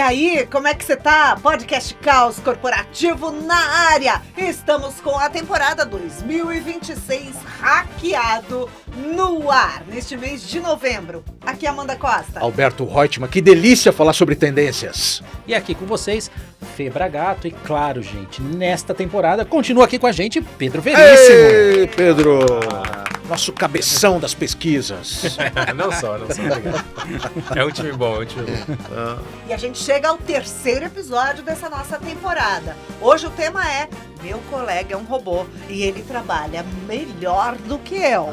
aí, como é que você tá? Podcast Caos Corporativo na área. Estamos com a temporada 2026 hackeado no ar, neste mês de novembro. Aqui é Amanda Costa. Alberto Reutemann, que delícia falar sobre tendências. E aqui com vocês, Fê Bragato. E claro, gente, nesta temporada continua aqui com a gente Pedro Veríssimo. Ei, Pedro! Nosso cabeção das pesquisas. Não só, obrigado. É um time bom. E a gente chega ao terceiro episódio dessa nossa temporada. Hoje o tema é Meu Colega é um Robô e ele trabalha melhor do que eu.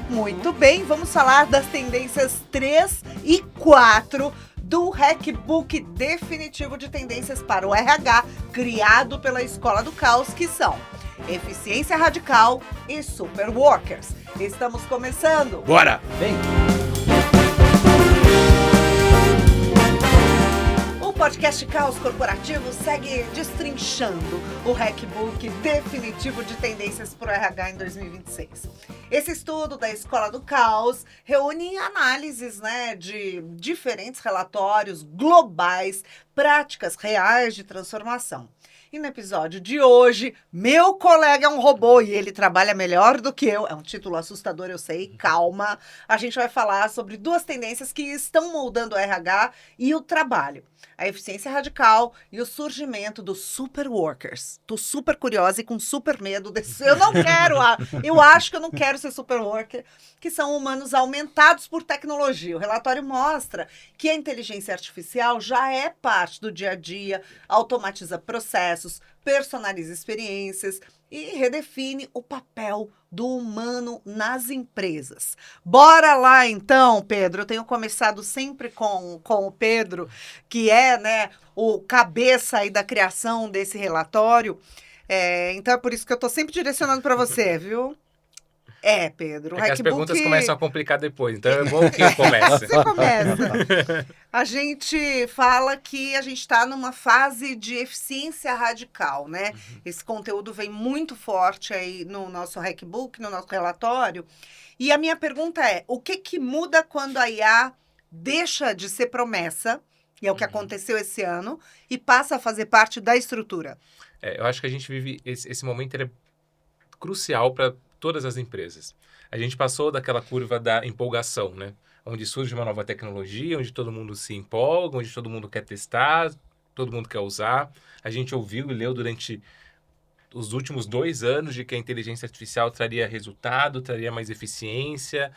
Muito bem, vamos falar das tendências 3 e 4 do Hackbook definitivo de tendências para o RH, criado pela Escola do Caos, que são Eficiência Radical e Superworkers. Estamos começando! Bora! Vem! O podcast Caos Corporativo segue destrinchando o Hackbook definitivo de tendências para o RH em 2026. Esse estudo da Escola do Caos reúne análises, de diferentes relatórios globais, práticas reais de transformação. E no episódio de hoje, Meu Colega é um Robô e ele trabalha melhor do que eu. É um título assustador, eu sei, calma. A gente vai falar sobre duas tendências que estão moldando o RH e o trabalho. A eficiência radical e o surgimento dos superworkers. Tô super curiosa e com super medo desse. Eu acho que eu não quero ser superworker, que são humanos aumentados por tecnologia. O relatório mostra que a inteligência artificial já é parte do dia a dia, automatiza processos, personaliza experiências e redefine o papel do humano nas empresas. Bora lá então, Pedro. Eu tenho começado sempre com o Pedro, que é o cabeça aí da criação desse relatório. Então é por isso que eu estou sempre direcionando para você, viu? Pedro. É que as perguntas começam a complicar depois, então é bom que eu comece. Você começa. A gente fala que a gente está numa fase de eficiência radical, né? Esse conteúdo vem muito forte aí no nosso Hackbook, no nosso relatório. E a minha pergunta é, o que muda quando a IA deixa de ser promessa, e é o que aconteceu esse ano, e passa a fazer parte da estrutura? Eu acho que a gente vive, esse momento ele é crucial para todas as empresas. A gente passou daquela curva da empolgação, né? Onde surge uma nova tecnologia, onde todo mundo se empolga, onde todo mundo quer testar, todo mundo quer usar. A gente ouviu e leu durante os últimos 2 anos de que a inteligência artificial traria resultado, traria mais eficiência,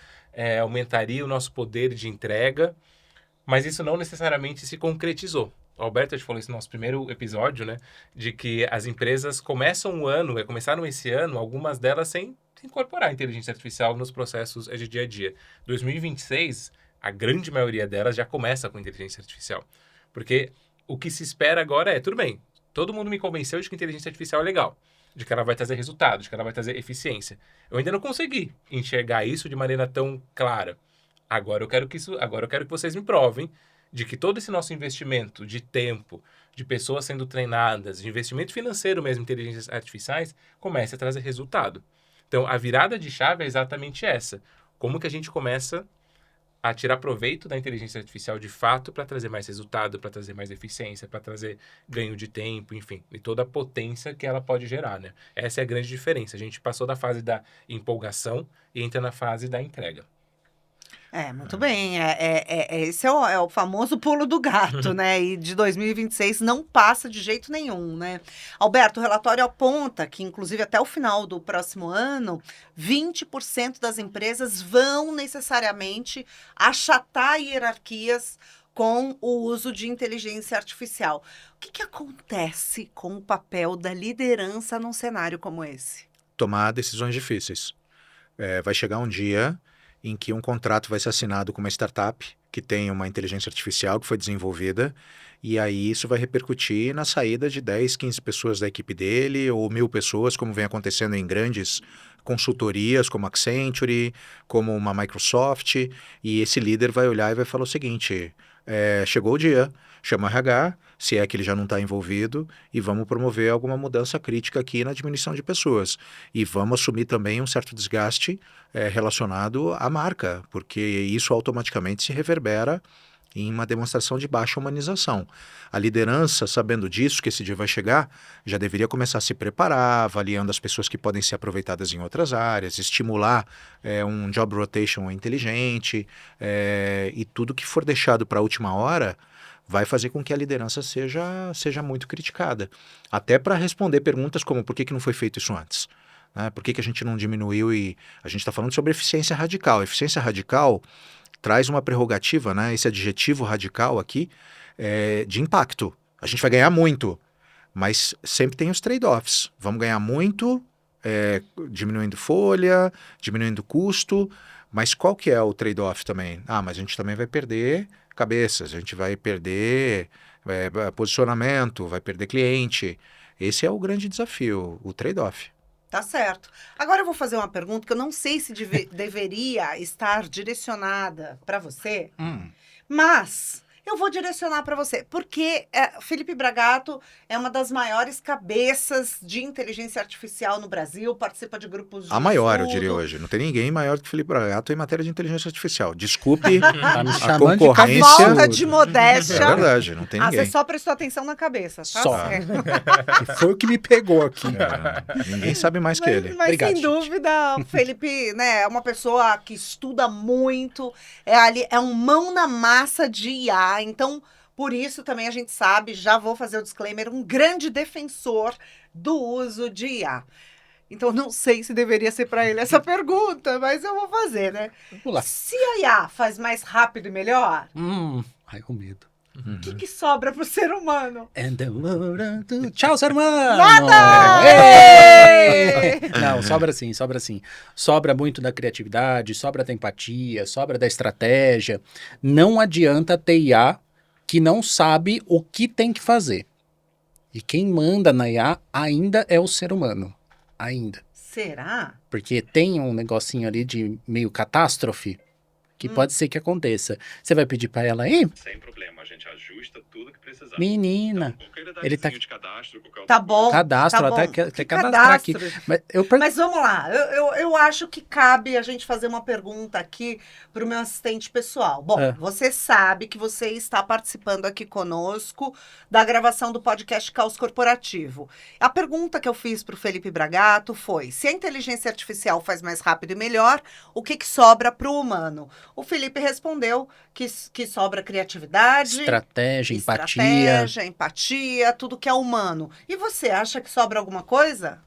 aumentaria o nosso poder de entrega, mas isso não necessariamente se concretizou. O Alberto te falou isso no nosso primeiro episódio, né? De que as empresas começaram esse ano, algumas delas sem incorporar a inteligência artificial nos processos de dia a dia. 2026, a grande maioria delas já começa com inteligência artificial. Porque o que se espera agora tudo bem, todo mundo me convenceu de que a inteligência artificial é legal, de que ela vai trazer resultado, de que ela vai trazer eficiência. Eu ainda não consegui enxergar isso de maneira tão clara. Agora eu quero que vocês me provem de que todo esse nosso investimento de tempo, de pessoas sendo treinadas, de investimento financeiro mesmo em inteligências artificiais, comece a trazer resultado. Então, a virada de chave é exatamente essa. Como que a gente começa a tirar proveito da inteligência artificial de fato para trazer mais resultado, para trazer mais eficiência, para trazer ganho de tempo, enfim, e toda a potência que ela pode gerar, né? Essa é a grande diferença. A gente passou da fase da empolgação e entra na fase da entrega. Muito bem. Esse é o famoso pulo do gato, né? E de 2026 não passa de jeito nenhum, né? Alberto, o relatório aponta que, inclusive, até o final do próximo ano, 20% das empresas vão necessariamente achatar hierarquias com o uso de inteligência artificial. O que acontece com o papel da liderança num cenário como esse? Tomar decisões difíceis. Vai chegar um dia em que um contrato vai ser assinado com uma startup que tem uma inteligência artificial que foi desenvolvida, e aí isso vai repercutir na saída de 10, 15 pessoas da equipe dele, ou 1.000 pessoas, como vem acontecendo em grandes consultorias, como a Accenture, como uma Microsoft, e esse líder vai olhar e vai falar o seguinte, chegou o dia, chama o RH, se é que ele já não está envolvido, e vamos promover alguma mudança crítica aqui na diminuição de pessoas. E vamos assumir também um certo desgaste relacionado à marca, porque isso automaticamente se reverbera em uma demonstração de baixa humanização. A liderança, sabendo disso, que esse dia vai chegar, já deveria começar a se preparar, avaliando as pessoas que podem ser aproveitadas em outras áreas, estimular um job rotation inteligente, e tudo que for deixado para a última hora vai fazer com que a liderança seja muito criticada. Até para responder perguntas como por que não foi feito isso antes? Por que a gente não diminuiu? E a gente está falando sobre eficiência radical. Eficiência radical traz uma prerrogativa, esse adjetivo radical aqui, de impacto. A gente vai ganhar muito, mas sempre tem os trade-offs. Vamos ganhar muito, diminuindo folha, diminuindo custo, mas qual que é o trade-off também? Mas a gente também vai perder cabeças, a gente vai perder posicionamento, vai perder cliente. Esse é o grande desafio, o trade-off. Tá certo. Agora eu vou fazer uma pergunta que eu não sei se deveria estar direcionada para você, mas eu vou direcionar para você, porque Felipe Bragato é uma das maiores cabeças de inteligência artificial no Brasil, participa de grupos de A maior, estudo. eu diria hoje. Não tem ninguém maior do que Felipe Bragato em matéria de inteligência artificial. Desculpe Tá me a chamando de concorrência. Falta de modéstia. É verdade, não tem Você ninguém. só prestou atenção na cabeça, tá? Só. certo. E foi o que me pegou aqui. Ninguém sabe mais que ele. Mas Obrigado, sem gente. dúvida, o Felipe, é uma pessoa que estuda muito, é um mão na massa de IA, então, por isso também a gente sabe, já vou fazer o disclaimer, um grande defensor do uso de IA. Então, não sei se deveria ser para ele essa pergunta, mas eu vou fazer, né? Vamos lá. Se a IA faz mais rápido e melhor, Ai, com medo. o que sobra pro ser humano? Tchau, ser humano! Nada! Ê! Não, sobra sim, sobra sim. Sobra muito da criatividade, sobra da empatia, sobra da estratégia. Não adianta ter IA que não sabe o que tem que fazer. E quem manda na IA ainda é o ser humano. Ainda. Será? Porque tem um negocinho ali de meio catástrofe que pode ser que aconteça. Você vai pedir pra ela aí? Sem problema, a gente ajusta tudo que precisar. Menina, Então, qualquer ele tá- detalhezinho de cadastro, qualquer Tá outra coisa. bom. cadastro, tá bom. até quer Que cadastrar aqui. cadastro? Mas Mas vamos lá, eu acho que cabe a gente fazer uma pergunta aqui para o meu assistente pessoal. Bom, você sabe que você está participando aqui conosco da gravação do podcast Caos Corporativo. A pergunta que eu fiz para o Felipe Bragato foi: se a inteligência artificial faz mais rápido e melhor, o que sobra para o humano? O Felipe respondeu que sobra criatividade, estratégia, empatia. empatia, tudo que é humano. E você acha que sobra alguma coisa?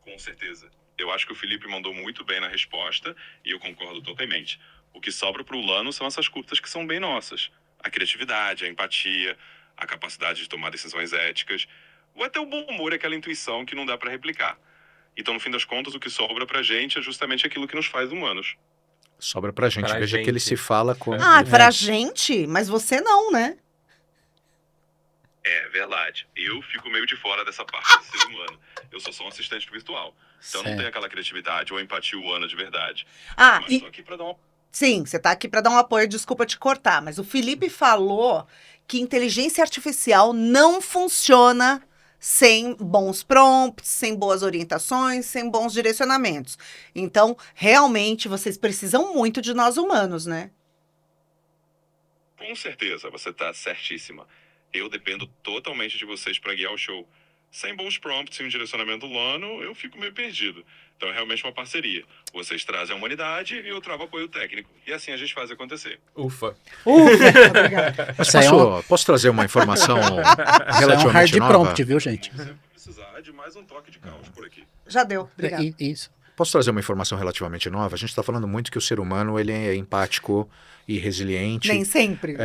Com certeza. Eu acho que o Felipe mandou muito bem na resposta e eu concordo totalmente. O que sobra para o Lano são essas curtas que são bem nossas. A criatividade, a empatia, a capacidade de tomar decisões éticas, ou até o bom humor, aquela intuição que não dá para replicar. Então, no fim das contas, o que sobra pra gente é justamente aquilo que nos faz humanos. Sobra pra gente. Pra Veja gente. que ele se fala como... Pra gente? Mas você não, né? É verdade. Eu fico meio de fora dessa parte do ser humano. Eu sou só um assistente virtual. Então eu não tenho aquela criatividade ou empatia humana de verdade. Mas tô aqui pra dar uma... Sim, você tá aqui para dar um apoio, desculpa te cortar, mas o Felipe falou que inteligência artificial não funciona sem bons prompts, sem boas orientações, sem bons direcionamentos. Então, realmente, vocês precisam muito de nós humanos, né? Com certeza, você tá certíssima. Eu dependo totalmente de vocês para guiar o show. Sem bons prompts e um direcionamento Lano, eu fico meio perdido. Então é realmente uma parceria. Vocês trazem a humanidade e eu trago apoio técnico. E assim a gente faz acontecer. Ufa. Obrigada. Mas Isso aí é posso trazer uma informação Isso é um relativamente hard nova? prompt, viu, gente? Se você precisar de mais um toque de caos por aqui. Já deu, obrigada. Isso. Posso trazer uma informação relativamente nova? A gente está falando muito que o ser humano ele é empático e resiliente. Nem sempre.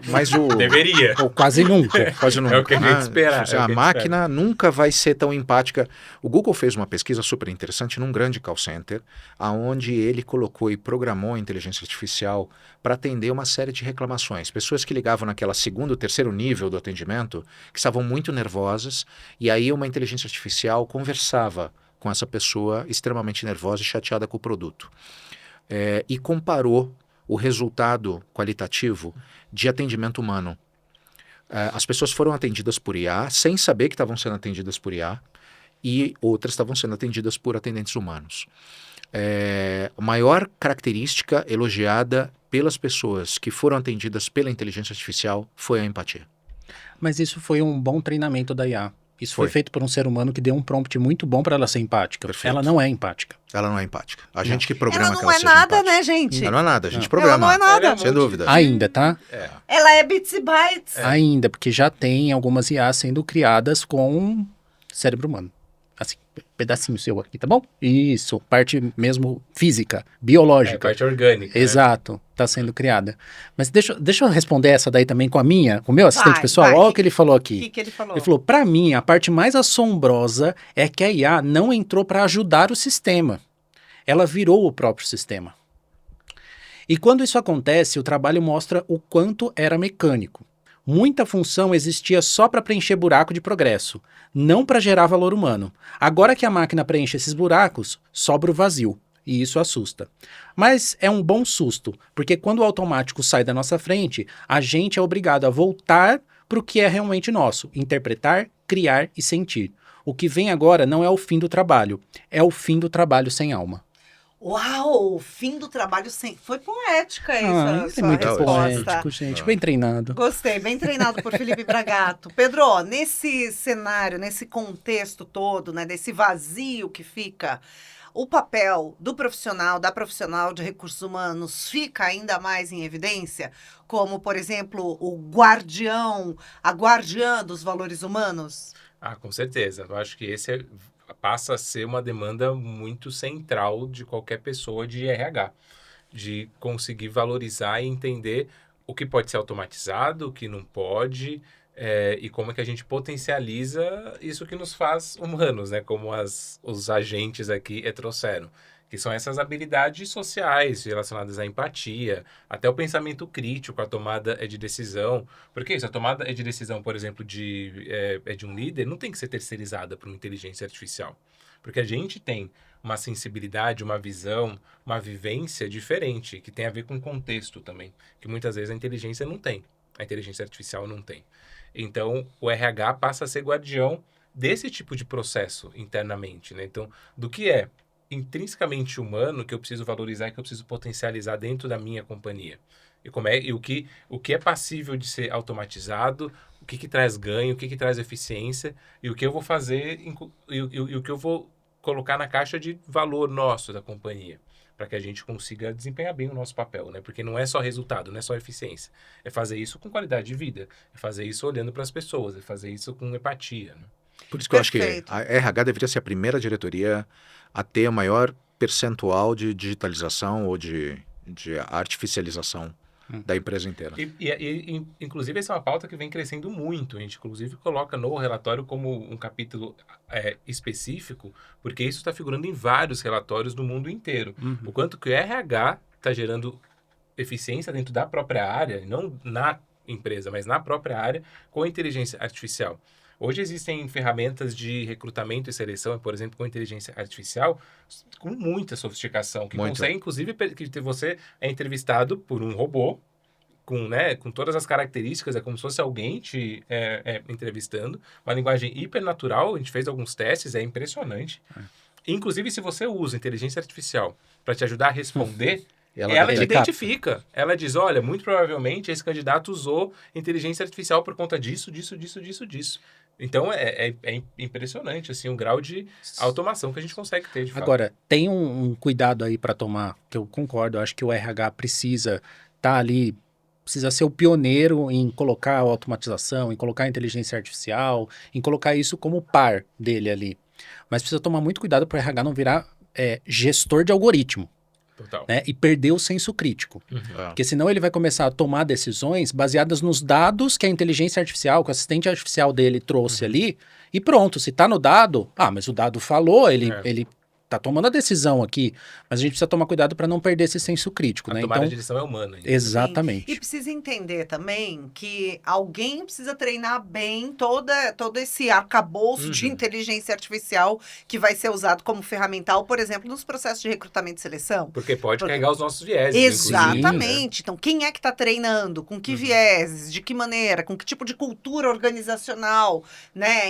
Mas o... Deveria. Ou quase nunca. Quase nunca. É o que a gente espera. A máquina nunca vai ser tão empática. O Google fez uma pesquisa super interessante num grande call center, onde ele colocou e programou a inteligência artificial para atender uma série de reclamações. Pessoas que ligavam naquela segundo, terceiro nível do atendimento, que estavam muito nervosas, e aí uma inteligência artificial conversava com essa pessoa extremamente nervosa e chateada com o produto. E comparou o resultado qualitativo de atendimento humano. As pessoas foram atendidas por IA, sem saber que estavam sendo atendidas por IA, e outras estavam sendo atendidas por atendentes humanos. A maior característica elogiada pelas pessoas que foram atendidas pela inteligência artificial foi a empatia. Mas isso foi um bom treinamento da IA. Isso foi Foi. feito por um ser humano que deu um prompt muito bom para ela ser empática. Perfeito. Ela não é empática. Ela não é empática. A gente que programa Ela que não ela é seja nada, empática. né, gente? Ela não é nada, a gente Não. programa. Ela não é nada. Sem dúvida. Ainda, tá? Ela é bits e bytes. Ainda, porque já tem algumas IAs sendo criadas com cérebro humano. Assim, pedacinho seu aqui, tá bom? Isso, parte mesmo física, biológica. parte orgânica. né? Exato, tá sendo criada. Mas deixa eu responder essa daí também com o meu assistente Vai, pessoal. vai. Olha o que ele falou O aqui. que ele falou? Ele falou, pra mim, a parte mais assombrosa é que a IA não entrou para ajudar o sistema. Ela virou o próprio sistema. E quando isso acontece, o trabalho mostra o quanto era mecânico. Muita função existia só para preencher buraco de progresso, não para gerar valor humano. Agora que a máquina preenche esses buracos, sobra o vazio. E isso assusta. Mas é um bom susto, porque quando o automático sai da nossa frente, a gente é obrigado a voltar para o que é realmente nosso: interpretar, criar e sentir. O que vem agora não é o fim do trabalho, é o fim do trabalho sem alma. Uau, fim do trabalho sem... Foi poética Ele essa é muito resposta. poético, gente, bem treinado. Gostei, bem treinado por Felipe Bragato. Pedro, ó, nesse cenário, nesse contexto todo, né, desse vazio que fica, o papel do profissional, da profissional de recursos humanos fica ainda mais em evidência? Como, por exemplo, o guardião, a guardiã dos valores humanos? Ah, com certeza. Eu acho que passa a ser uma demanda muito central de qualquer pessoa de RH, de conseguir valorizar e entender o que pode ser automatizado, o que não pode, e como é que a gente potencializa isso que nos faz humanos, né? Como os agentes aqui trouxeram, que são essas habilidades sociais relacionadas à empatia, até o pensamento crítico, a tomada de decisão. Porque isso, a tomada de decisão, por exemplo, de um líder, não tem que ser terceirizada por uma inteligência artificial. Porque a gente tem uma sensibilidade, uma visão, uma vivência diferente, que tem a ver com contexto também, que muitas vezes a inteligência não tem, a inteligência artificial não tem. Então, o RH passa a ser guardião desse tipo de processo internamente, né? Então, do que é intrinsecamente humano que eu preciso valorizar e que eu preciso potencializar dentro da minha companhia. E o que é passível de ser automatizado, o que traz ganho, o que traz eficiência, e o que eu vou fazer, e o que eu vou colocar na caixa de valor nosso da companhia, para que a gente consiga desempenhar bem o nosso papel, né? Porque não é só resultado, não é só eficiência. É fazer isso com qualidade de vida, é fazer isso olhando para as pessoas, é fazer isso com empatia, né? Por isso que eu acho que Perfeito. a RH deveria ser a primeira diretoria a ter o maior percentual de digitalização ou de artificialização da empresa inteira. Inclusive, essa é uma pauta que vem crescendo muito. A gente, inclusive, coloca no relatório como um capítulo específico, porque isso está figurando em vários relatórios do mundo inteiro. O quanto que o RH está gerando eficiência dentro da própria área, não na empresa, mas na própria área, com a inteligência artificial. Hoje existem ferramentas de recrutamento e seleção, por exemplo, com inteligência artificial, com muita sofisticação, que consegue, inclusive, que você é entrevistado por um robô, com todas as características, é como se fosse alguém te entrevistando, uma linguagem hipernatural, a gente fez alguns testes, é impressionante. Inclusive, se você usa inteligência artificial para te ajudar a responder... Ela te identifica. Ela diz, olha, muito provavelmente esse candidato usou inteligência artificial por conta disso. Então, é impressionante, assim, o grau de automação que a gente consegue ter, de fato. Agora, tem um cuidado aí para tomar, que eu concordo, eu acho que o RH precisa estar ali, precisa ser o pioneiro em colocar a automatização, em colocar a inteligência artificial, em colocar isso como par dele ali. Mas precisa tomar muito cuidado para o RH não virar gestor de algoritmo. Total. Né, e perder o senso crítico. Porque senão ele vai começar a tomar decisões baseadas nos dados que a inteligência artificial, que o assistente artificial dele trouxe ali, e pronto, se tá no dado, mas o dado falou, ele tá tomando a decisão aqui, mas a gente precisa tomar cuidado para não perder esse senso crítico, A né? tomada Então, de decisão é humana. exatamente. E precisa entender também que alguém precisa treinar bem todo esse arcabouço de inteligência artificial que vai ser usado como ferramental, por exemplo, nos processos de recrutamento e seleção. Porque pode carregar os nossos vieses, Exatamente. Então, quem é que está treinando? Com que vieses? De que maneira? Com que tipo de cultura organizacional, né?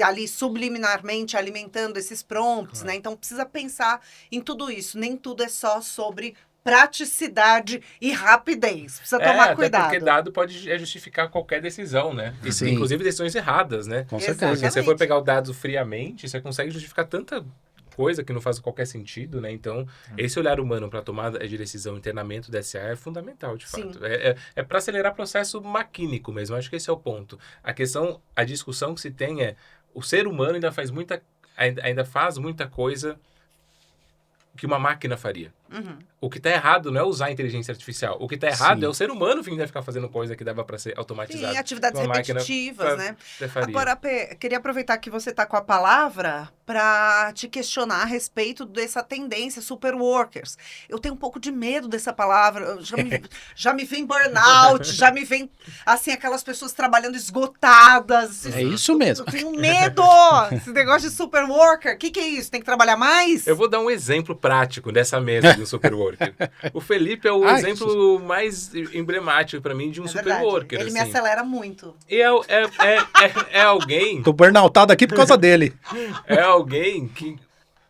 Ali subliminarmente alimentando esses prompts, né? Então, precisa pensar em tudo isso. Nem tudo é só sobre praticidade e rapidez. Precisa tomar até cuidado. porque dado pode justificar qualquer decisão, né? Sim. Inclusive decisões erradas, né? Com Exato. certeza. Se você for pegar o dado friamente, você consegue justificar tanta coisa que não faz qualquer sentido, né? Então, esse olhar humano para tomada de decisão e treinamento da SA é fundamental, de Sim. fato. É para acelerar processo maquínico mesmo. Acho que esse é o ponto. A discussão que se tem é o ser humano ainda faz muita coisa que uma máquina faria. Uhum. O que está errado não é usar a inteligência artificial. O que está errado Sim. é o ser humano que ainda ficar fazendo coisa que dava para ser automatizado. Sim, atividades Uma máquina repetitivas, né? faria. Agora, Pê, queria aproveitar que você está com a palavra para te questionar a respeito dessa tendência superworkers. Eu tenho um pouco de medo dessa palavra. Já me vem burnout, já me vem, assim, aquelas pessoas trabalhando esgotadas. É isso mesmo. Eu tenho medo! Esse negócio de superworker, o que é isso? Tem que trabalhar mais? Eu vou dar um exemplo prático dessa mesa de um superworker. O Felipe é o exemplo mais emblemático para mim de um superworker. Ele me assim. acelera muito. E é alguém... Tô burnoutado aqui por causa dele. É alguém que,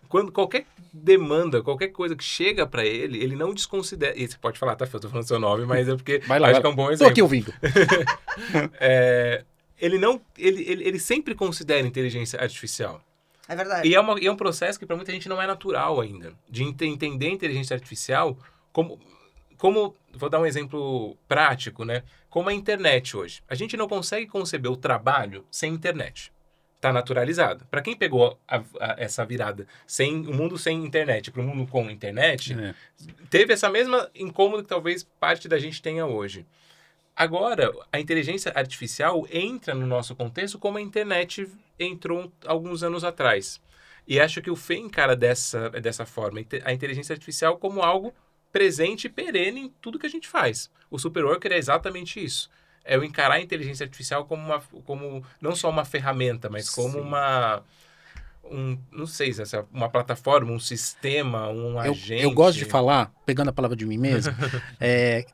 quando qualquer demanda, qualquer coisa que chega para ele, ele não desconsidera. E você pode falar, tá, eu tô falando seu nome, mas é porque Vai lá, acho vai que é lá. um bom Tô exemplo. aqui ouvindo. Ele sempre considera inteligência artificial. É verdade. E é um processo que para muita gente não é natural ainda. De entender a inteligência artificial como... Vou dar um exemplo prático, né? Como a internet hoje. A gente não consegue conceber o trabalho sem internet. Está naturalizado. Para quem pegou essa virada o mundo sem internet para o mundo com internet, teve essa mesma incômodo que talvez parte da gente tenha hoje. Agora, a inteligência artificial entra no nosso contexto como a internet entrou alguns anos atrás. E acho que o Fê encara dessa forma a inteligência artificial como algo presente e perene em tudo que a gente faz. O superworker é exatamente isso. É eu encarar a inteligência artificial como não só uma ferramenta, mas como não sei se é uma plataforma, um sistema, agente. Eu gosto de falar, pegando a palavra de mim mesmo,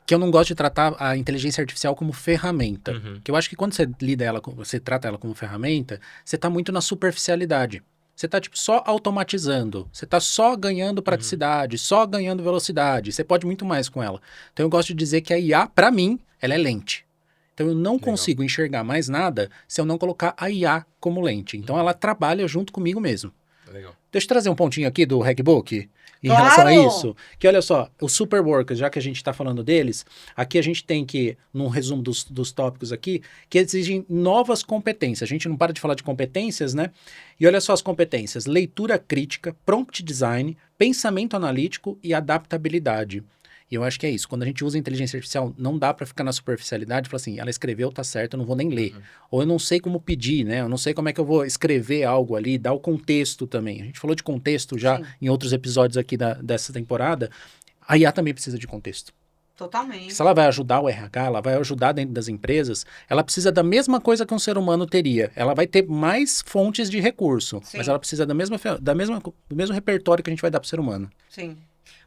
que eu não gosto de tratar a inteligência artificial como ferramenta. Uhum. Que eu acho que quando você trata ela como ferramenta, você está muito na superficialidade. Você está só automatizando, você está só ganhando praticidade, só ganhando velocidade. Você pode muito mais com ela. Então eu gosto de dizer que a IA, para mim, ela é lente. Então eu não consigo enxergar mais nada se eu não colocar a IA como lente. Então ela trabalha junto comigo mesmo. Legal. Deixa eu trazer um pontinho aqui do Hackbook em Claro! relação a isso. Que olha só, os superworkers, já que a gente está falando deles, aqui a gente tem que, num resumo dos tópicos aqui, que exigem novas competências. A gente não para de falar de competências, né? E olha só as competências: leitura crítica, prompt design, pensamento analítico e adaptabilidade. E eu acho que é isso. Quando a gente usa inteligência artificial, não dá para ficar na superficialidade e falar assim, ela escreveu, tá certo, eu não vou nem ler. Ou eu não sei como pedir, né? Eu não sei como é que eu vou escrever algo ali, dar o contexto também. A gente falou de contexto já em outros episódios aqui dessa temporada. A IA também precisa de contexto. Totalmente. Se ela vai ajudar o RH, ela vai ajudar dentro das empresas, ela precisa da mesma coisa que um ser humano teria. Ela vai ter mais fontes de recurso, mas ela precisa do mesmo repertório que a gente vai dar para o ser humano. Sim.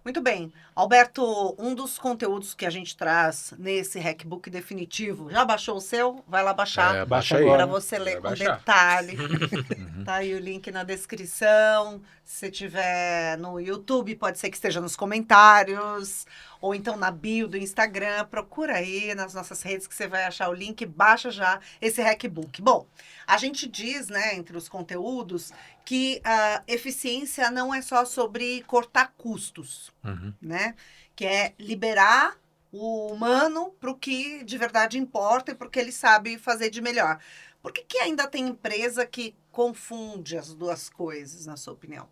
Muito bem. Alberto, um dos conteúdos que a gente traz nesse Hackbook definitivo, já baixou o seu? Vai lá baixar. Baixa aí. Para você ler com baixar. detalhe. Tá aí o link na descrição. Se você tiver no YouTube, pode ser que esteja nos comentários. Ou então na bio do Instagram. Procura aí nas nossas redes que você vai achar o link. Baixa já esse Hackbook. Bom, a gente diz, né, entre os conteúdos, que a eficiência não é só sobre cortar custos, né? Que é liberar o humano para o que de verdade importa e para o que ele sabe fazer de melhor. Por que ainda tem empresa que confunde as duas coisas, na sua opinião?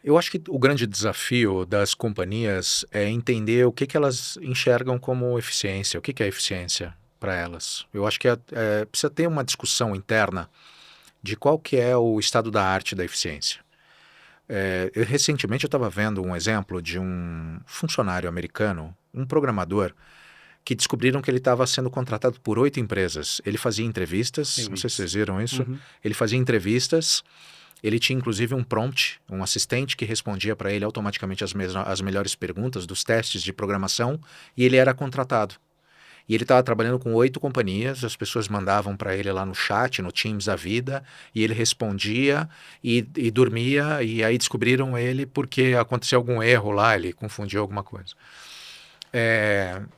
Eu acho que o grande desafio das companhias é entender o que elas enxergam como eficiência, o que é eficiência para elas. Eu acho que precisa ter uma discussão interna de qual que é o estado da arte da eficiência. Recentemente eu estava vendo um exemplo de um funcionário americano, um programador, que descobriram que ele estava sendo contratado por 8 empresas. Ele fazia entrevistas, não sei se vocês viram isso, ele fazia entrevistas, ele tinha inclusive um prompt, um assistente que respondia para ele automaticamente as melhores perguntas dos testes de programação, e ele era contratado. E ele estava trabalhando com 8 companhias, as pessoas mandavam para ele lá no chat, no Teams da vida, e ele respondia e dormia, e aí descobriram ele porque aconteceu algum erro lá, ele confundiu alguma coisa.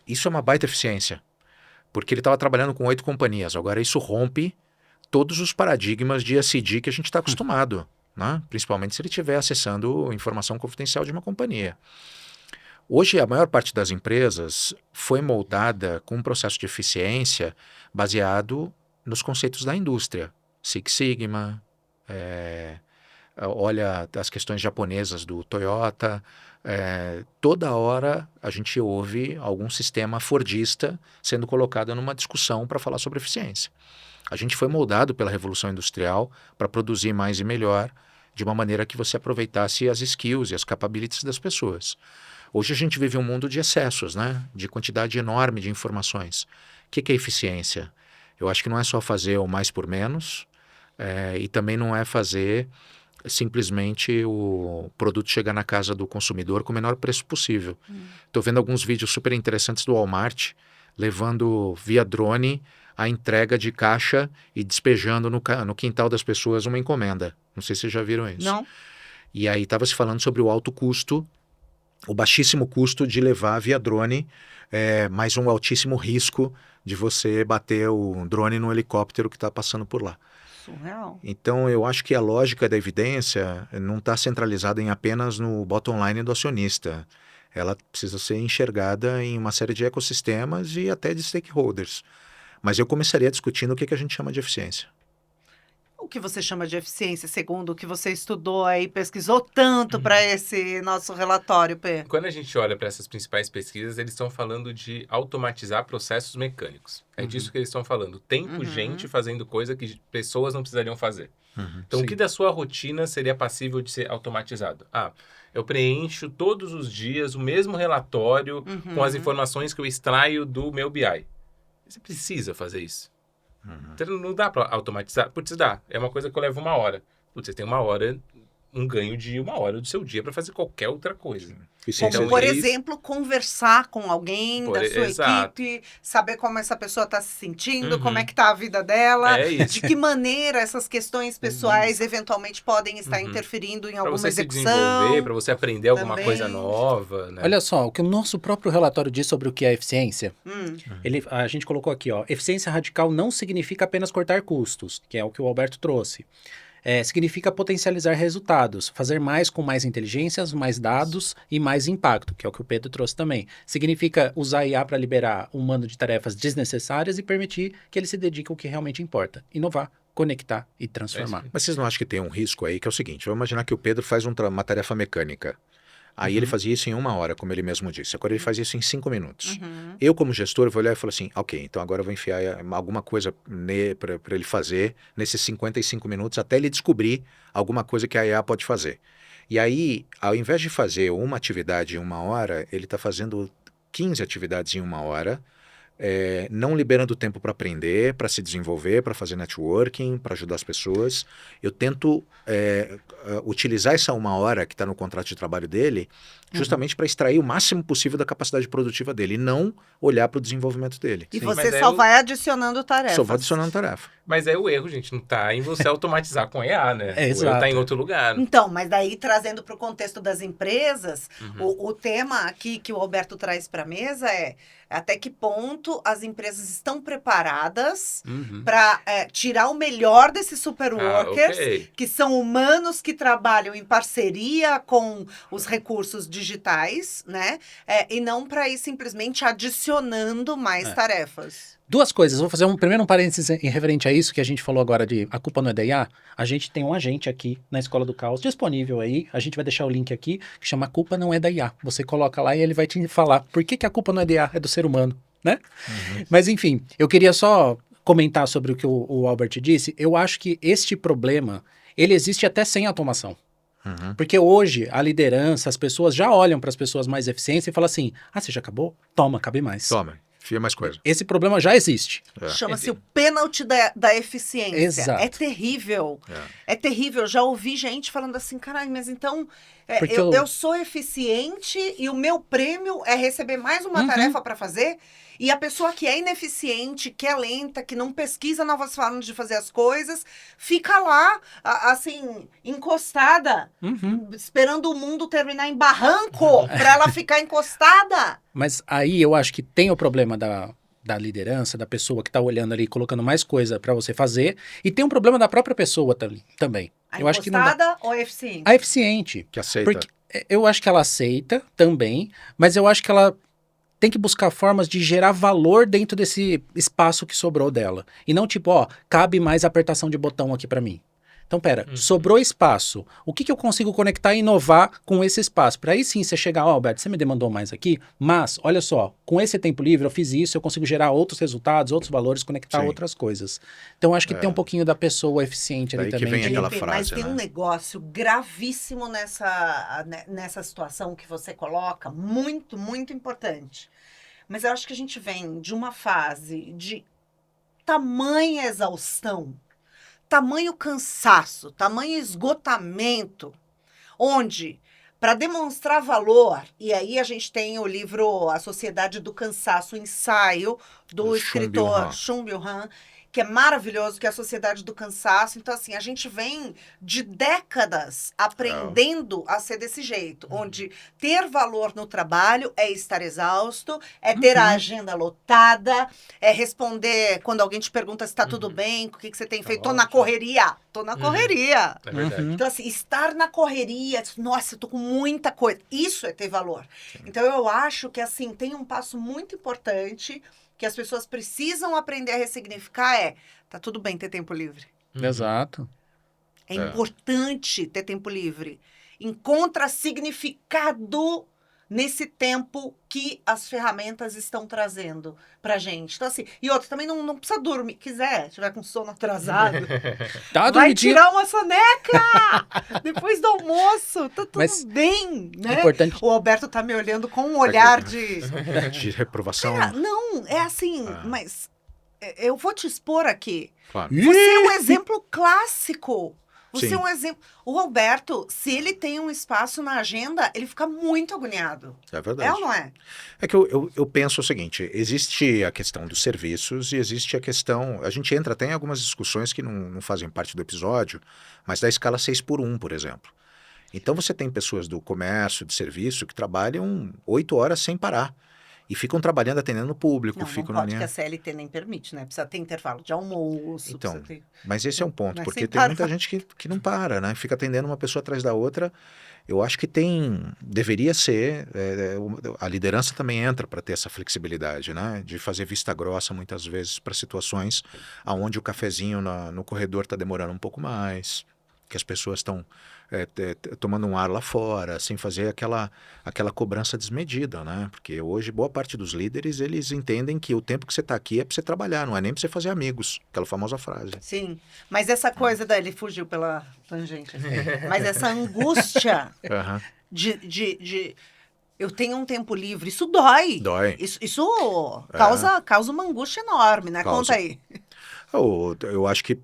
Isso é uma baita eficiência, porque ele estava trabalhando com 8 companhias. Agora isso rompe todos os paradigmas de ESG que a gente está acostumado, né? Principalmente se ele estiver acessando informação confidencial de uma companhia. Hoje, a maior parte das empresas foi moldada com um processo de eficiência baseado nos conceitos da indústria. Six Sigma, olha as questões japonesas do Toyota. Toda hora a gente ouve algum sistema fordista sendo colocado numa discussão para falar sobre eficiência. A gente foi moldado pela Revolução Industrial para produzir mais e melhor, de uma maneira que você aproveitasse as skills e as capabilities das pessoas. Hoje a gente vive um mundo de excessos, né? De quantidade enorme de informações. O que é eficiência? Eu acho que não é só fazer o mais por menos, e também não é fazer simplesmente o produto chegar na casa do consumidor com o menor preço possível. Estou vendo alguns vídeos super interessantes do Walmart, levando via drone a entrega de caixa e despejando no quintal das pessoas uma encomenda. Não sei se vocês já viram isso. Não. E aí estava se falando sobre o alto custo, o baixíssimo custo de levar via drone, mas um altíssimo risco de você bater o drone no helicóptero que está passando por lá. Surreal. Então, eu acho que a lógica da evidência não está centralizada em apenas no bottom line do acionista. Ela precisa ser enxergada em uma série de ecossistemas e até de stakeholders. Mas eu começaria discutindo o que a gente chama de eficiência. O que você chama de eficiência, segundo o que você estudou aí, pesquisou tanto para esse nosso relatório, P? Quando a gente olha para essas principais pesquisas, eles estão falando de automatizar processos mecânicos. É disso que eles estão falando. Tempo, gente fazendo coisa que pessoas não precisariam fazer. Então, Sim. o que da sua rotina seria passível de ser automatizado? Eu preencho todos os dias o mesmo relatório com as informações que eu extraio do meu BI. Você precisa fazer isso. Então, não dá para automatizar? Putz, dá. É uma coisa que eu levo 1 hora. Putz, você tem 1 hora, um ganho de 1 hora do seu dia para fazer qualquer outra coisa. Eficiência Como, Então, por isso- exemplo, conversar com alguém da sua Exato. equipe, saber como essa pessoa está se sentindo, como é que está a vida dela, É isso. de que maneira essas questões pessoais eventualmente podem estar interferindo em Para alguma você se execução. desenvolver, para você aprender alguma também. coisa nova, né? Olha só, o que o nosso próprio relatório diz sobre o que é eficiência, Hum, a gente colocou aqui, ó, eficiência radical não significa apenas cortar custos, que é o que o Alberto trouxe. Significa potencializar resultados, fazer mais com mais inteligências, mais dados e mais impacto, que é o que o Pedro trouxe também. Significa usar IA para liberar um mando de tarefas desnecessárias e permitir que ele se dedique ao que realmente importa. Inovar, conectar e transformar. Mas vocês não acham que tem um risco aí, que é o seguinte, vamos imaginar que o Pedro faz uma tarefa mecânica. Aí ele fazia isso em 1 hora, como ele mesmo disse. Agora ele faz isso em 5 minutos. Eu, como gestor, vou olhar e falar assim, ok, então agora eu vou enfiar alguma coisa para ele fazer nesses 55 minutos, até ele descobrir alguma coisa que a IA pode fazer. E aí, ao invés de fazer uma atividade em 1 hora, ele está fazendo 15 atividades em 1 hora, não liberando tempo para aprender, para se desenvolver, para fazer networking, para ajudar as pessoas. Eu tento utilizar essa 1 hora que está no contrato de trabalho dele justamente para extrair o máximo possível da capacidade produtiva dele e não olhar para o desenvolvimento dele. E Sim, você mas só eu- vai adicionando tarefas. Só vou adicionando tarefa. Mas o erro, gente, não tá em você automatizar com EA, né? O erro Exato. tá em outro lugar. Então, mas daí trazendo para o contexto das empresas, o tema aqui que o Alberto traz para a mesa é até que ponto as empresas estão preparadas para tirar o melhor desses super workers, Ok. que são humanos que trabalham em parceria com os recursos digitais, né? E não para ir simplesmente adicionando mais tarefas. 2 coisas, vou fazer primeiro um parênteses em referente a isso que a gente falou agora de a culpa não é da IA. A gente tem um agente aqui na Escola do Caos disponível aí, a gente vai deixar o link aqui, que chama A Culpa Não É da IA. Você coloca lá e ele vai te falar por que a culpa não é da IA, é do ser humano, né? Mas enfim, eu queria só comentar sobre o que o Albert disse. Eu acho que este problema, ele existe até sem automação. Porque hoje a liderança, as pessoas já olham para as pessoas mais eficientes e falam assim, você já acabou? Toma, cabe mais. Toma. Enfia mais coisa. Esse problema já existe. É. Chama-se o pênalti da eficiência. Exato. É terrível. É terrível. Já ouvi gente falando assim, caralho, mas então Porque eu sou eficiente e o meu prêmio é receber mais uma tarefa para fazer. E a pessoa que é ineficiente, que é lenta, que não pesquisa novas formas de fazer as coisas, fica lá, assim, encostada, esperando o mundo terminar em barranco para ela ficar encostada. Mas aí eu acho que tem o problema da liderança, da pessoa que está olhando ali, colocando mais coisa para você fazer, e tem um problema da própria pessoa também. A Eu acho que não dá. encostada ou a eficiente? A eficiente. Que aceita. Porque eu acho que ela aceita também, mas eu acho que ela tem que buscar formas de gerar valor dentro desse espaço que sobrou dela. E não tipo, ó, cabe mais apertação de botão aqui para mim. Então, pera, sobrou espaço. O que eu consigo conectar e inovar com esse espaço? Para aí sim você chegar, ó, Alberto, você me demandou mais aqui, mas, olha só, com esse tempo livre eu fiz isso, eu consigo gerar outros resultados, outros valores, conectar Sim. outras coisas. Então, acho que tem um pouquinho da pessoa eficiente ali Daí que também. vem aquela Felipe, mas frase, tem um né? negócio gravíssimo nessa situação que você coloca, muito, muito importante. Mas eu acho que a gente vem de uma fase de tamanha exaustão, tamanho cansaço, tamanho esgotamento, onde, para demonstrar valor, e aí a gente tem o livro A Sociedade do Cansaço, o ensaio do Do escritor Chun-Byung-Han. Chun-Byung-Han, que é maravilhoso, que é a Sociedade do Cansaço. Então, assim, a gente vem de décadas aprendendo a ser desse jeito, onde ter valor no trabalho é estar exausto, é ter a agenda lotada, é responder quando alguém te pergunta se está tudo bem, o que você tem feito. Tô na ótimo. correria, tô na correria. É verdade. Então, assim, estar na correria, nossa, eu tô com muita coisa. Isso é ter valor. Então, eu acho que, assim, tem um passo muito importante que as pessoas precisam aprender a ressignificar tá tudo bem ter tempo livre. Exato. É importante ter tempo livre. Encontra significado nesse tempo que as ferramentas estão trazendo pra gente. Então, assim, e outra, também não precisa dormir. Quiser, tiver com sono atrasado, Tá vai dormidinho. tirar uma soneca depois do almoço. Tá tudo Mas bem, né? importante. O Alberto tá me olhando com um olhar de... De reprovação. Cara, não, é assim, mas eu vou te expor aqui. Claro. Você é um exemplo clássico. Você Sim. é um exemplo. O Alberto, se ele tem um espaço na agenda, ele fica muito agoniado. É verdade. É ou não é? É que eu penso o seguinte, existe a questão dos serviços e existe a questão, a gente entra até em algumas discussões que não fazem parte do episódio, mas da escala 6x1, por exemplo. Então você tem pessoas do comércio, de serviço, que trabalham 8 horas sem parar. E ficam trabalhando, atendendo o público, Não, ficam não na pode, que linha... a CLT nem permite, né? Precisa ter intervalo de almoço. Então, precisa ter... mas esse é um ponto, Mas porque sem tem muita parar. gente que não para, né? Fica atendendo uma pessoa atrás da outra. Eu acho que deveria ser, a liderança também entra para ter essa flexibilidade, né? De fazer vista grossa muitas vezes para situações onde o cafezinho no corredor está demorando um pouco mais, que as pessoas estão tomando um ar lá fora, sem fazer aquela cobrança desmedida, né? Porque hoje boa parte dos líderes, eles entendem que o tempo que você está aqui é para você trabalhar, não é nem para você fazer amigos, aquela famosa frase. Sim, mas essa coisa ele fugiu pela tangente. Mas essa angústia Aham. de eu tenho um tempo livre, isso dói. Dói. Isso causa uma angústia enorme, né? Causa. Conta aí. Eu acho que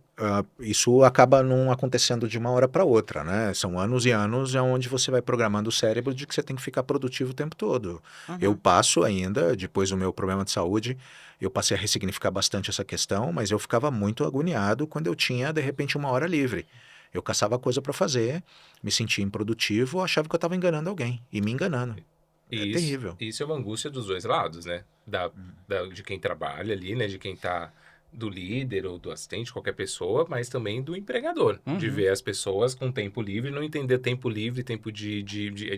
isso acaba não acontecendo de uma hora para outra, né? São anos e anos onde você vai programando o cérebro de que você tem que ficar produtivo o tempo todo. Eu passo ainda, depois do meu problema de saúde, eu passei a ressignificar bastante essa questão, mas eu ficava muito agoniado quando eu tinha, de repente, uma hora livre. Eu caçava coisa para fazer, me sentia improdutivo, achava que eu estava enganando alguém, e me enganando. É terrível. Isso é uma angústia dos dois lados, né? De quem trabalha ali, né? De quem tá... do líder ou do assistente, qualquer pessoa, mas também do empregador. De ver as pessoas com tempo livre, não entender tempo livre, tempo de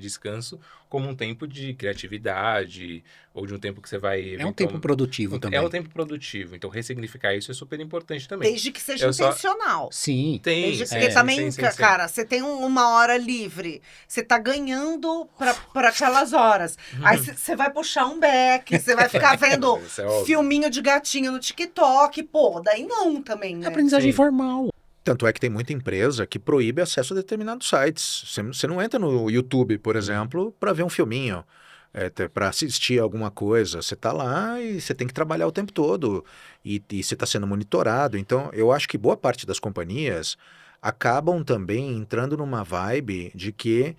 descanso, como um tempo de criatividade, ou de um tempo que você vai... É um tempo produtivo também. É um tempo produtivo. Então, ressignificar isso é super importante também. Desde que seja intencional. Sim. Porque também, cara, você tem uma hora livre, você tá ganhando para aquelas horas. Aí você vai puxar um beck, você vai ficar vendo filminho de gatinho no TikTok, pô, daí não também, né? Aprendizagem Sim. informal. Tanto é que tem muita empresa que proíbe acesso a determinados sites. Você não entra no YouTube, por exemplo, para ver um filminho. para assistir alguma coisa. Você está lá e você tem que trabalhar o tempo todo e você está sendo monitorado. Então, eu acho que boa parte das companhias acabam também entrando numa vibe de que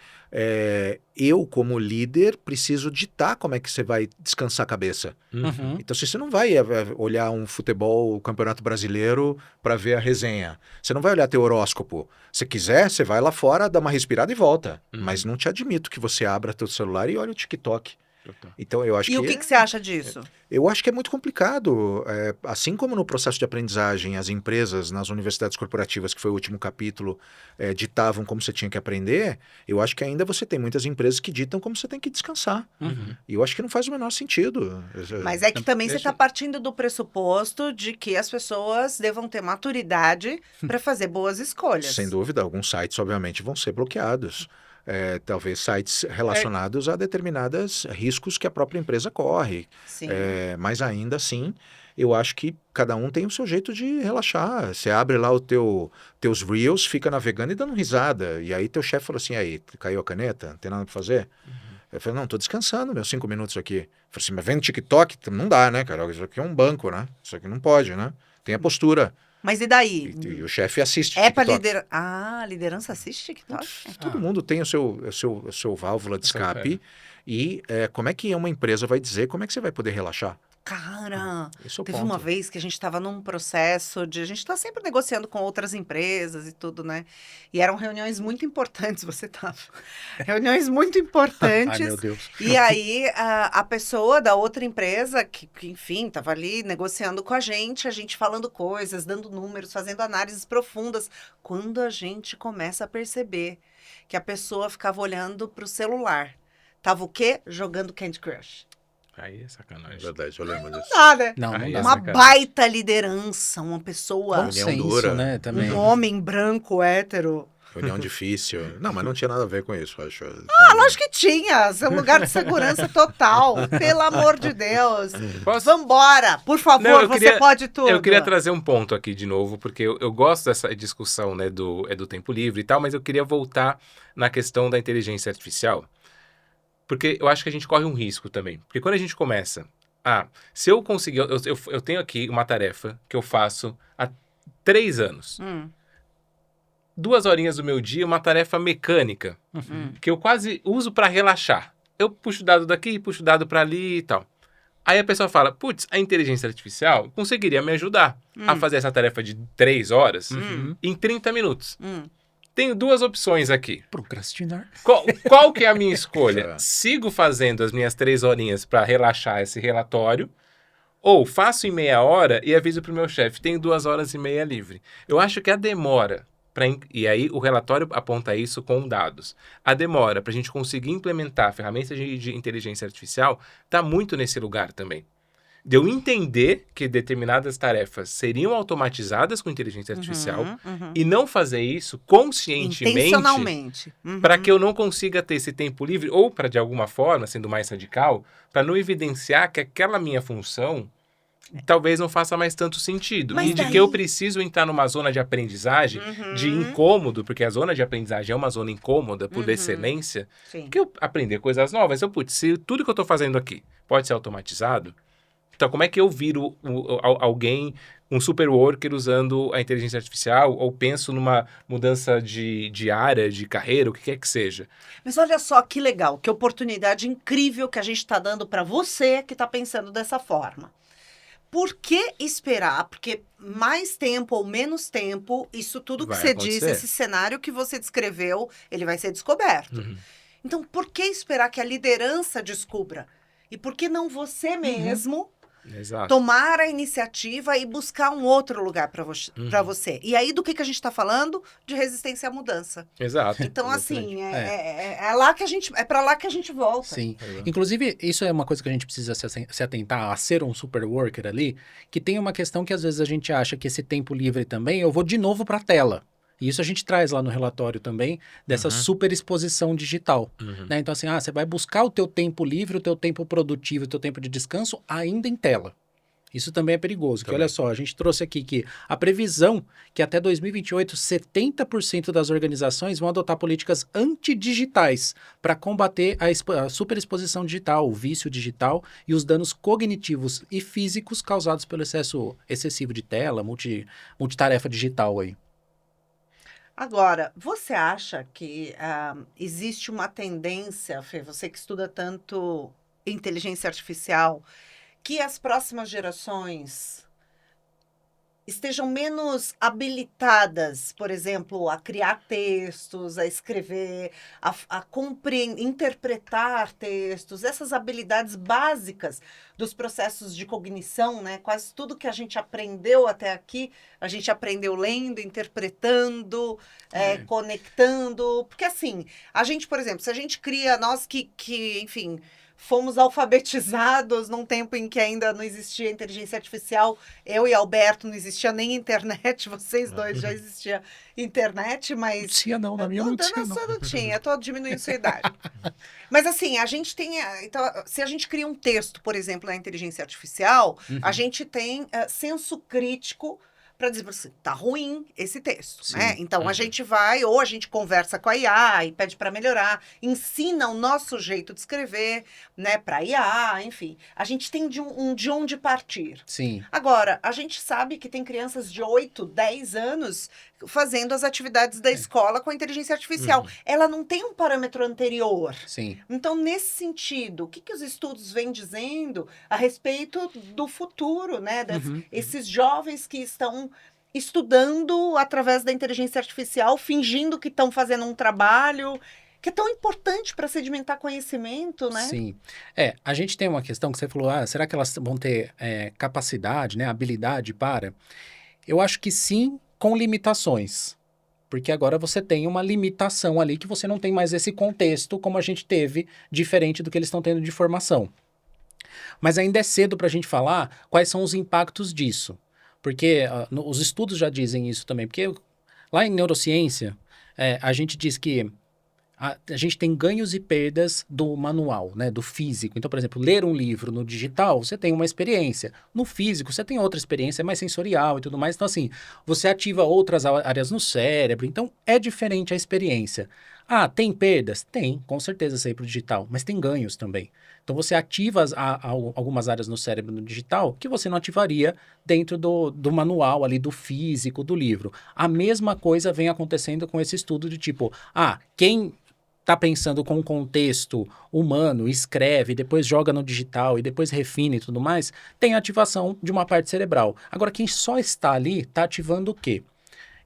eu, como líder, preciso ditar como é que você vai descansar a cabeça. Uhum. Então, se você não vai olhar um futebol, o Campeonato Brasileiro, para ver a resenha, você não vai olhar teu horóscopo. Se quiser, você vai lá fora, dá uma respirada e volta. Mas não te admito que você abra teu celular e olhe o TikTok. Então, eu acho E o que você acha disso? eu acho que é muito complicado. Assim como no processo de aprendizagem, as empresas nas universidades corporativas, que foi o último capítulo, ditavam como você tinha que aprender, eu acho que ainda você tem muitas empresas que ditam como você tem que descansar. Uhum. E eu acho que não faz o menor sentido. Mas é que também você deixa- está partindo do pressuposto de que as pessoas devam ter maturidade para fazer boas escolhas. Sem dúvida, alguns sites, obviamente, vão ser bloqueados. Talvez sites relacionados a determinados riscos que a própria empresa corre. Sim. Mas ainda assim, eu acho que cada um tem o seu jeito de relaxar. Você abre lá teus Reels, fica navegando e dando risada. E aí teu chefe fala assim, aí, caiu a caneta? Não tem nada para fazer? Eu falei, não, tô descansando meus 5 minutos aqui. Eu falei assim, mas vendo TikTok, não dá, né, cara? Isso aqui é um banco, né? Isso aqui não pode, né? Tem a postura. Mas e daí? E o chefe assiste É para TikTok. liderar. Ah, a liderança assiste TikTok? Todo mundo tem o seu válvula de escape. E como é que uma empresa vai dizer como é que você vai poder relaxar? Cara, Esse é o teve ponto. uma vez que a gente estava num processo de. A gente está sempre negociando com outras empresas e tudo, né? E eram reuniões muito importantes, você estava. Reuniões muito Ai, importantes. meu Deus. E aí, a pessoa da outra empresa, que enfim, estava ali negociando com a gente falando coisas, dando números, fazendo análises profundas. Quando a gente começa a perceber que a pessoa ficava olhando para o celular. Tava o quê? Jogando Candy Crush. Aí é sacanagem. Verdade, eu lembro disso. Nada. Não, não Aí dá. é Uma sacanagem. baita liderança, uma pessoa, Bom Reunião senso, dura. né, também. um homem branco, hétero. Reunião difícil. Não, mas não tinha nada a ver com isso, eu acho. Lógico que tinha, seu lugar de segurança total. Pelo amor de Deus. Posso- Vambora, por favor, Não, eu você queria- pode tudo. Eu queria trazer um ponto aqui de novo, porque eu gosto dessa discussão, né, do tempo livre e tal, mas eu queria voltar na questão da inteligência artificial, porque eu acho que a gente corre um risco também. Porque quando a gente começa, se eu conseguir, eu tenho aqui uma tarefa que eu faço há 3 anos. 2 horinhas do meu dia, uma tarefa mecânica, que eu quase uso para relaxar. Eu puxo dado daqui, puxo dado para ali e tal. Aí a pessoa fala, putz, a inteligência artificial conseguiria me ajudar a fazer essa tarefa de 3 horas em 30 minutos. Tenho 2 opções aqui. Procrastinar. Qual que é a minha escolha? É. Sigo fazendo as minhas 3 horinhas para relaxar esse relatório, ou faço em meia hora e aviso pro meu chefe, tenho 2 horas e meia livre. Eu acho que a demora, e aí o relatório aponta isso com dados, a demora para a gente conseguir implementar ferramentas de inteligência artificial está muito nesse lugar também. De eu entender que determinadas tarefas seriam automatizadas com inteligência artificial e não fazer isso conscientemente Intencionalmente. para que eu não consiga ter esse tempo livre, ou para, de alguma forma, sendo mais radical, para não evidenciar que aquela minha função talvez não faça mais tanto sentido. Mas E de daí- que eu preciso entrar numa zona de aprendizagem, de incômodo, porque a zona de aprendizagem é uma zona incômoda por excelência, Sim. que eu aprender coisas novas. Então, putz, se tudo que eu estou fazendo aqui pode ser automatizado, então como é que eu viro alguém, um super worker usando a inteligência artificial, ou penso numa mudança de área, de carreira, o que quer que seja? Mas olha só que legal, que oportunidade incrível que a gente está dando para você que está pensando dessa forma. Por que esperar? Porque mais tempo ou menos tempo, isso tudo que Vai você acontecer. disse, esse cenário que você descreveu, ele vai ser descoberto. Então, por que esperar que a liderança descubra? E por que não você mesmo Exato. tomar a iniciativa e buscar um outro lugar para você? E aí, do que a gente está falando? De resistência à mudança. Exato. Então, assim, Exatamente. é lá que a gente, é para lá que a gente volta. Sim. Inclusive, isso é uma coisa que a gente precisa se atentar a ser um super worker ali, que tem uma questão que às vezes a gente acha que esse tempo livre também, eu vou de novo para a tela. E isso a gente traz lá no relatório também, dessa super exposição digital. Né? Então, assim, você vai buscar o teu tempo livre, o teu tempo produtivo, o teu tempo de descanso ainda em tela. Isso também é perigoso, que Também. olha só, a gente trouxe aqui que a previsão que até 2028, 70% das organizações vão adotar políticas antidigitais para combater a superexposição digital, o vício digital e os danos cognitivos e físicos causados pelo excesso excessivo de tela, multitarefa digital aí. Agora, você acha que existe uma tendência, Fê, você que estuda tanto inteligência artificial, que as próximas gerações estejam menos habilitadas, por exemplo, a criar textos, a escrever, a interpretar textos, essas habilidades básicas dos processos de cognição, né? Quase tudo que a gente aprendeu até aqui, a gente aprendeu lendo, interpretando, conectando. Porque assim, a gente, por exemplo, se a gente cria, nós que enfim, fomos alfabetizados num tempo em que ainda não existia inteligência artificial. Eu e Alberto não existia nem internet, vocês dois já existia internet, mas... Não tinha não, na minha não tinha não. Não tinha, tô diminuindo sua idade. Mas assim, a gente tem... Então, se a gente cria um texto, por exemplo, na inteligência artificial, a gente tem senso crítico para dizer assim, tá ruim esse texto, Sim. né? Então a gente vai, ou a gente conversa com a IA e pede para melhorar, ensina o nosso jeito de escrever, né, para IA, enfim. A gente tem de onde partir. Sim. Agora, a gente sabe que tem crianças de 8, 10 anos fazendo as atividades da escola com a inteligência artificial. Ela não tem um parâmetro anterior. Sim. Então, nesse sentido, o que os estudos vêm dizendo a respeito do futuro, né? Esses jovens que estão estudando através da inteligência artificial, fingindo que estão fazendo um trabalho que é tão importante para sedimentar conhecimento, né? Sim. A gente tem uma questão que você falou, será que elas vão ter capacidade, né, habilidade para? Eu acho que sim, com limitações. Porque agora você tem uma limitação ali que você não tem mais esse contexto como a gente teve, diferente do que eles estão tendo de formação. Mas ainda é cedo para a gente falar quais são os impactos disso. Porque os estudos já dizem isso também. Porque lá em neurociência, a gente diz que a gente tem ganhos e perdas do manual, né, do físico. Então, por exemplo, ler um livro no digital, você tem uma experiência. No físico, você tem outra experiência, mais sensorial e tudo mais. Então, assim, você ativa outras áreas no cérebro. Então, é diferente a experiência. Tem perdas? Tem, com certeza, isso aí para o digital. Mas tem ganhos também. Então, você ativa algumas áreas no cérebro no digital que você não ativaria dentro do manual ali, do físico, do livro. A mesma coisa vem acontecendo com esse estudo de tipo, quem está pensando com um contexto humano, escreve, depois joga no digital e depois refina e tudo mais, tem ativação de uma parte cerebral. Agora, quem só está ali, está ativando o quê?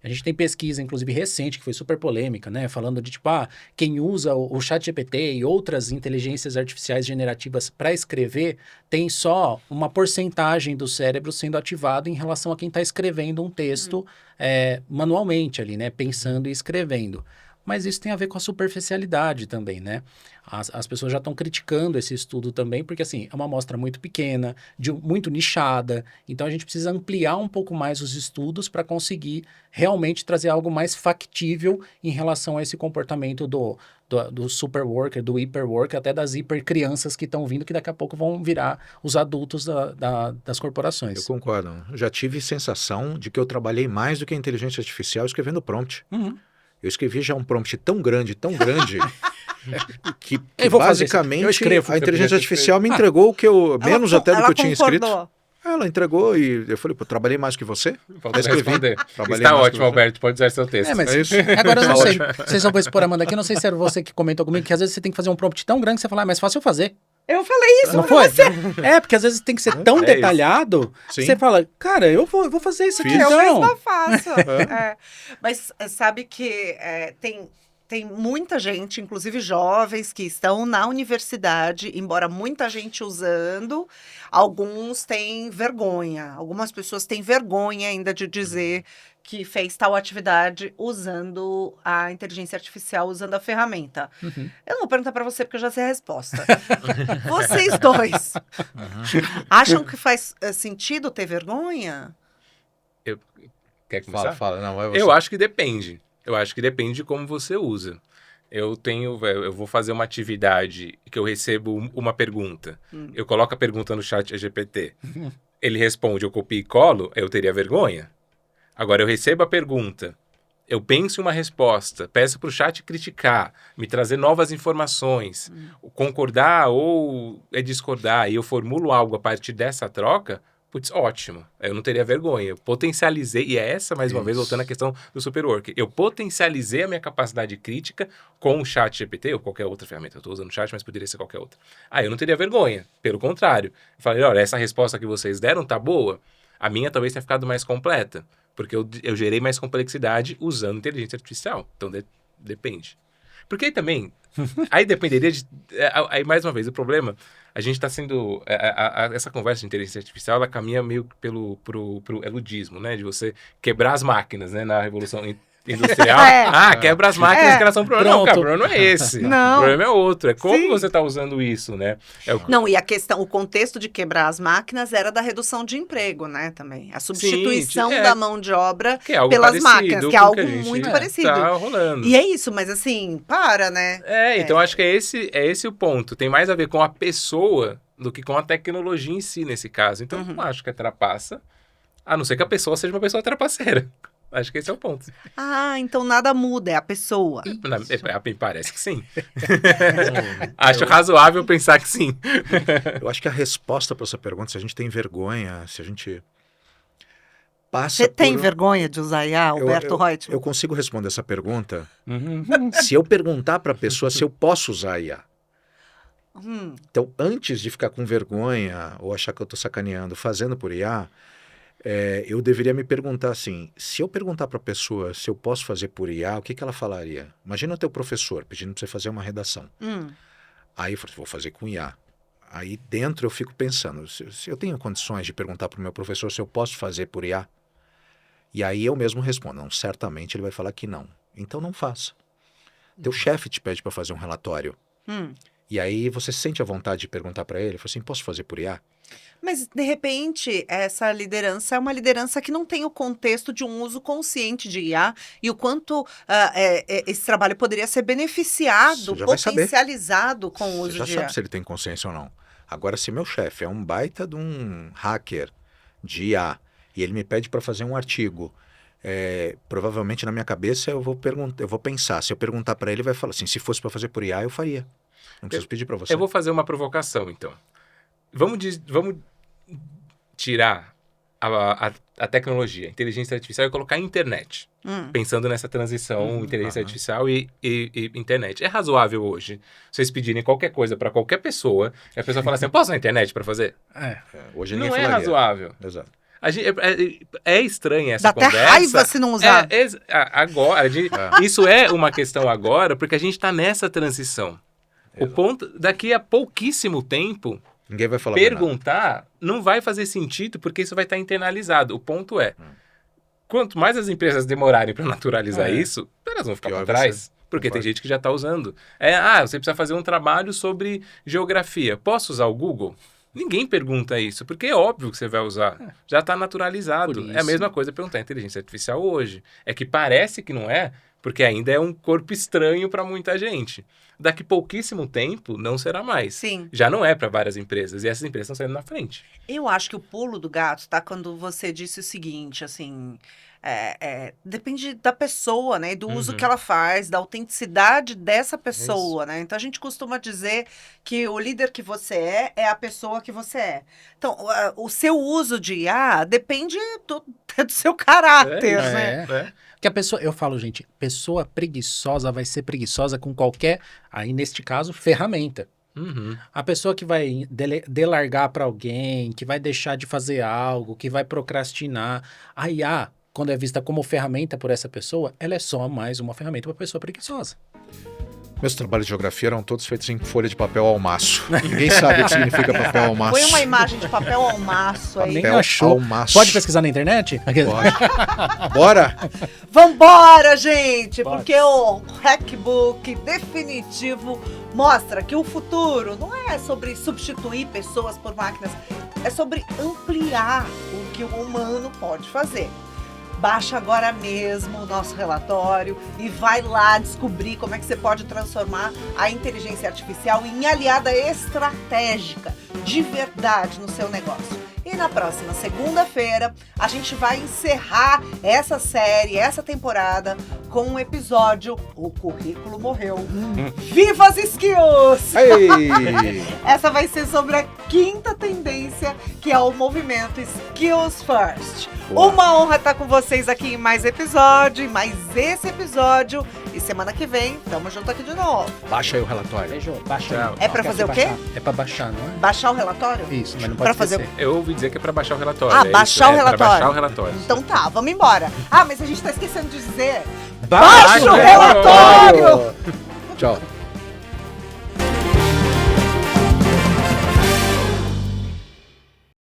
A gente tem pesquisa, inclusive, recente, que foi super polêmica, né? Falando de, tipo, quem usa o ChatGPT e outras inteligências artificiais generativas para escrever, tem só uma porcentagem do cérebro sendo ativado em relação a quem está escrevendo um texto manualmente ali, né? Pensando e escrevendo. Mas isso tem a ver com a superficialidade também, né? As pessoas já estão criticando esse estudo também, porque, assim, é uma amostra muito pequena, muito nichada. Então, a gente precisa ampliar um pouco mais os estudos para conseguir realmente trazer algo mais factível em relação a esse comportamento do superworker, do hiperworker, até das hipercrianças que estão vindo, que daqui a pouco vão virar os adultos das corporações. Eu concordo. Já tive sensação de que eu trabalhei mais do que a inteligência artificial escrevendo prompt. Eu escrevi já um prompt tão grande, que basicamente eu escrevo, a inteligência artificial me entregou o que eu menos até do que eu tinha escrito. Ela entregou e eu falei, trabalhei mais que você? Falta responder. Está ótimo, Alberto, pode usar seu texto. Mas é isso. agora eu não sei, vocês vão expor a Amanda aqui, eu não sei se era você que comentou comigo, que às vezes você tem que fazer um prompt tão grande que você fala, mas fácil eu fazer. Eu falei isso, não foi? Porque às vezes tem que ser tão detalhado, que você fala, cara, eu vou fazer isso aqui, eu então. mesma faço. Mas sabe que tem muita gente, inclusive jovens, que estão na universidade, embora muita gente usando, alguns têm vergonha. Algumas pessoas têm vergonha ainda de dizer que fez tal atividade usando a inteligência artificial, usando a ferramenta. Eu não vou perguntar para você, porque eu já sei a resposta. Vocês dois acham que faz sentido ter vergonha? Quer começar? Fala. Não, vai você. Eu acho que depende. Eu acho que depende de como você usa. Eu vou fazer uma atividade que eu recebo uma pergunta. Eu coloco a pergunta no chat GPT. ele responde, eu copio e colo, eu teria vergonha. Agora, eu recebo a pergunta, eu penso em uma resposta, peço para o chat criticar, me trazer novas informações, concordar ou discordar, e eu formulo algo a partir dessa troca, putz, ótimo, eu não teria vergonha. Eu potencializei, e é essa, mais uma vez, voltando à questão do Superwork, eu potencializei a minha capacidade crítica com o chat GPT, ou qualquer outra ferramenta. Eu estou usando o chat, mas poderia ser qualquer outra. Eu não teria vergonha, pelo contrário. Eu falei, olha, essa resposta que vocês deram tá boa, a minha talvez tenha ficado mais completa, porque eu gerei mais complexidade usando inteligência artificial. Então, depende. Porque aí também, aí dependeria de... Aí, mais uma vez, o problema, a gente está sendo... essa conversa de inteligência artificial, ela caminha meio pro eludismo, né? De você quebrar as máquinas, né? Na Revolução Industrial. Quebra as máquinas que elas são problema. Não, cara, o problema não é esse. Não. O problema é outro. É como Sim. você está usando isso, né? Não, e o contexto de quebrar as máquinas era da redução de emprego, né, também. A substituição da mão de obra que é algo pelas máquinas, que é algo a gente muito parecido. Tá rolando. E é isso, mas assim, né? Então acho que é esse o ponto. Tem mais a ver com a pessoa do que com a tecnologia em si, nesse caso. Então, não acho que trapaça, a não ser que a pessoa seja uma pessoa trapaceira. Acho que esse é o ponto. Então nada muda, é a pessoa. Parece que sim. Acho razoável pensar que sim. Eu acho que a resposta para essa pergunta, se a gente tem vergonha, se a gente passa Você tem vergonha de usar IA, Alberto Reutemann? Eu consigo responder essa pergunta se eu perguntar para a pessoa se eu posso usar IA. Então, antes de ficar com vergonha ou achar que eu estou sacaneando fazendo por IA, eu deveria me perguntar assim, se eu perguntar para a pessoa se eu posso fazer por IA, o que ela falaria? Imagina o teu professor pedindo para você fazer uma redação. Aí eu falei, vou fazer com IA. Aí dentro eu fico pensando, se eu tenho condições de perguntar para o meu professor se eu posso fazer por IA, e aí eu mesmo respondo, não, certamente ele vai falar que não. Então não faça. Teu chefe te pede para fazer um relatório. E aí você sente a vontade de perguntar para ele, fala assim, posso fazer por IA? Mas, de repente, essa liderança é uma liderança que não tem o contexto de um uso consciente de IA e o quanto esse trabalho poderia ser beneficiado, potencializado com o uso de IA. Você já sabe se ele tem consciência ou não. Agora, se meu chefe é um baita de um hacker de IA e ele me pede para fazer um artigo, provavelmente na minha cabeça eu vou pensar. Se eu perguntar para ele, ele vai falar assim, se fosse para fazer por IA, eu faria. Não preciso pedir para você. Eu vou fazer uma provocação, então. Vamos tirar a tecnologia, a inteligência artificial e colocar a internet. Pensando nessa transição inteligência artificial e internet. É razoável hoje vocês pedirem qualquer coisa para qualquer pessoa e a pessoa fala assim, posso na internet para fazer? Hoje não é razoável. Exato. É estranha essa conversa. Dá até raiva se não usar. Agora, isso é uma questão agora, porque a gente está nessa transição. O ponto, daqui a pouquíssimo tempo, ninguém vai falar perguntar não vai fazer sentido, porque isso vai estar internalizado. O ponto é, quanto mais as empresas demorarem para naturalizar isso, elas vão ficar para trás. Porque tem gente que já está usando. Você precisa fazer um trabalho sobre geografia. Posso usar o Google? Ninguém pergunta isso, porque é óbvio que você vai usar. Já está naturalizado. É a mesma coisa perguntar inteligência artificial hoje. É que parece que não é, porque ainda é um corpo estranho para muita gente. Daqui pouquíssimo tempo, não será mais. Sim. Já não é para várias empresas, e essas empresas estão saindo na frente. Eu acho que o pulo do gato está quando você disse o seguinte, assim... depende da pessoa, né? Do uso que ela faz, da autenticidade dessa pessoa, né? Então, a gente costuma dizer que o líder que você é a pessoa que você é. Então, o seu uso de IA depende do seu caráter, né? Porque a pessoa, eu falo, gente, pessoa preguiçosa vai ser preguiçosa com qualquer, aí neste caso, ferramenta. A pessoa que vai delargar para alguém, que vai deixar de fazer algo, que vai procrastinar, a IA, quando é vista como ferramenta por essa pessoa, ela é só mais uma ferramenta para pessoa preguiçosa. Meus trabalhos de geografia eram todos feitos em folha de papel almaço. Ninguém sabe o que significa papel almaço. Põe uma imagem de papel almaço aí. Nem achou. Almaço. Pode pesquisar na internet? Pode. Bora! Vambora, gente! Porque o Hackbook definitivo mostra que o futuro não é sobre substituir pessoas por máquinas, é sobre ampliar o que o humano pode fazer. Baixa agora mesmo o nosso relatório e vai lá descobrir como é que você pode transformar a inteligência artificial em aliada estratégica, de verdade, no seu negócio. E na próxima segunda-feira, a gente vai encerrar essa série, essa temporada, com um episódio O Currículo Morreu. Viva as skills! Ei! Essa vai ser sobre a 5ª tendência, que é o movimento Skills First. Boa. Uma honra estar com vocês aqui em mais episódio, em mais esse episódio. E semana que vem, tamo junto aqui de novo. Baixa aí o relatório. Beijo, baixa. Tchau. É pra fazer o quê? É pra baixar, não é? Baixar o relatório? Isso, mas não Pra pode fazer esquecer. Eu ouvi dizer que é pra baixar o relatório. Ah, é baixar o isso, relatório. Pra baixar o relatório. Então tá, vamos embora. Ah, mas a gente tá esquecendo de dizer... Baixa o relatório! Tchau.